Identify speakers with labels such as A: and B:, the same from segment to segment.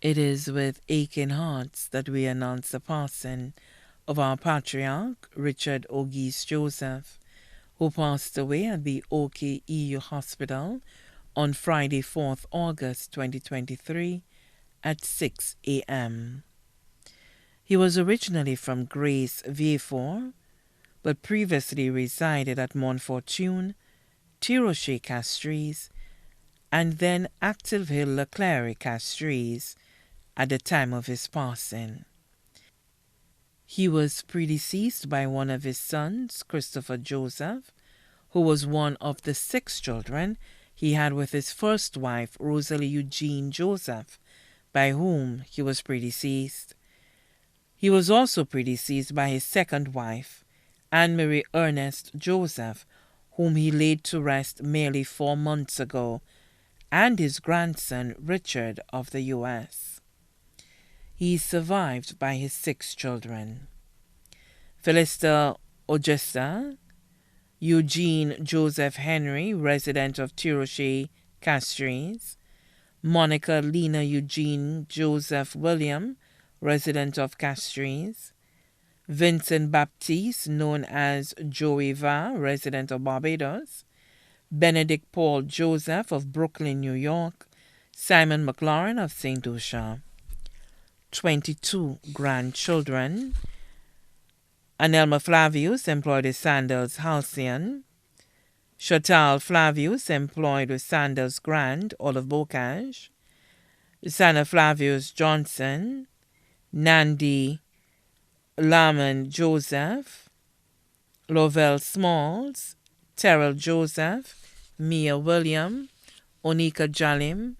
A: It is with aching hearts that we announce the passing of our patriarch, Richard Auguste Joseph, who passed away at the OKEU Hospital on Friday, 4th August 2023 at 6 a.m. He was originally from Grace, Vieux, but previously resided at Montfortune, Tiroche Castries, and then Active Hill Leclerc Castries at the time of his passing. He was predeceased by one of his sons, Christopher Joseph, who was one of the 6 children he had with his first wife, Rosalie Eugene Joseph, by whom he was predeceased. He was also predeceased by his second wife, Anne-Marie Ernest Joseph, whom he laid to rest merely 4 months ago, and his grandson, Richard of the U.S. He is survived by his 6 children: Philista Augusta, Eugene Joseph Henry, resident of Tiroche Castries, Monica Lena Eugene Joseph William, resident of Castries, Vincent Baptiste, known as Joey Va, resident of Barbados, Benedict Paul Joseph of Brooklyn, New York, Simon McLaurin of St. Lucia. 22 grandchildren: Anelma Flavius, employed with Sandals Halcyon; Chantal Flavius, employed with Sandals Grand, Olive Bocage; Sana Flavius Johnson; Nandi Laman Joseph; Lovell Smalls; Terrell Joseph; Mia William; Onika Jalim;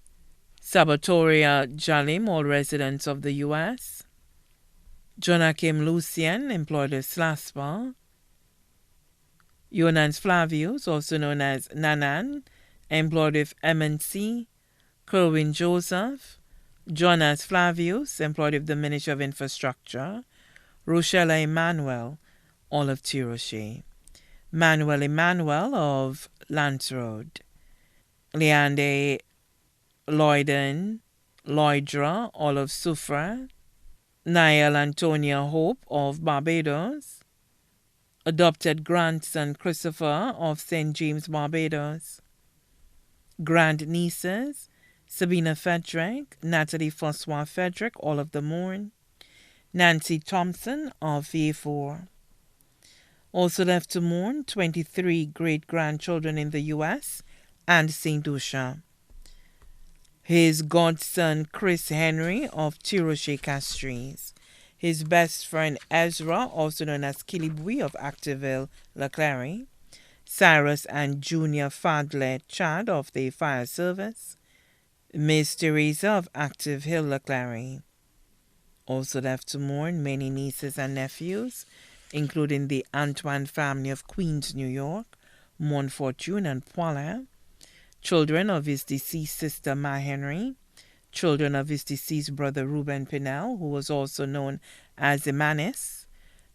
A: Sabatoria Jalim, all residents of the U.S. Jonakim Lucien, employed with Slaspa; Yonans Flavius, also known as Nanan, employed with MNC; Kerwin Joseph; Jonas Flavius, employed with the Ministry of Infrastructure; Rochella Emmanuel, all of Tiroche; Manuel Emmanuel of Lance Road; Leande Lloyden, Lloydra, all of Soufra; Niall Antonia Hope of Barbados; adopted grandson Christopher of St. James, Barbados; grandnieces Sabina Frederick, Natalie Francois Frederick, all of the Mourne; Nancy Thompson of Vieux. Also left to mourn 23 great-grandchildren in the U.S. and St. Lucia: his godson Chris Henry of Tiroche Castries; his best friend Ezra, also known as Kilibui of Activille Leclerc; Cyrus and Junior Fadlet Chad of the Fire Service; Miss Teresa of Active Hill Leclerc. Also left to mourn many nieces and nephews, including the Antoine family of Queens, New York, Montfortune and Poilin; children of his deceased sister Ma Henry; children of his deceased brother Reuben Pinnell, who was also known as Emanis;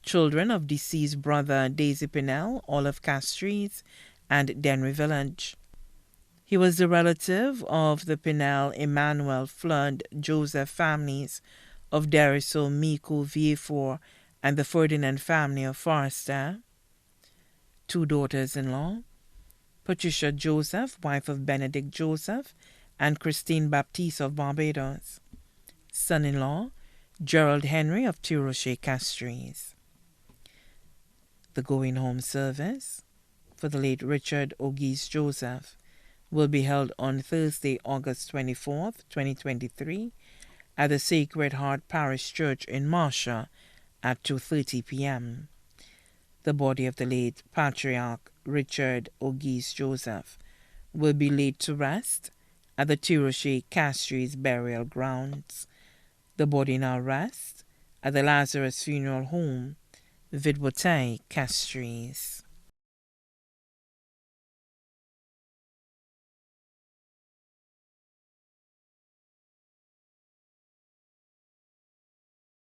A: children of deceased brother Daisy Pinnell, all of Castries and Denry Village. He was the relative of the Pinnell, Emmanuel, Flood, Joseph families of Deriso, Mico, Vieux, and the Ferdinand family of Forrester. 2 daughters-in-law: Patricia Joseph, wife of Benedict Joseph, and Christine Baptiste of Barbados. Son-in-law: Gerald Henry of Tiroche Castries. The going home service for the late Richard Auguste Joseph will be held on Thursday, August 24th, 2023, at the Sacred Heart Parish Church in Marcia at 2:30 p.m. The body of the late Patriarch Richard Auguste Joseph will be laid to rest at the Tiroche Castries burial grounds. The body now rests at the Lazarus Funeral Home, Vidwotay, Castries.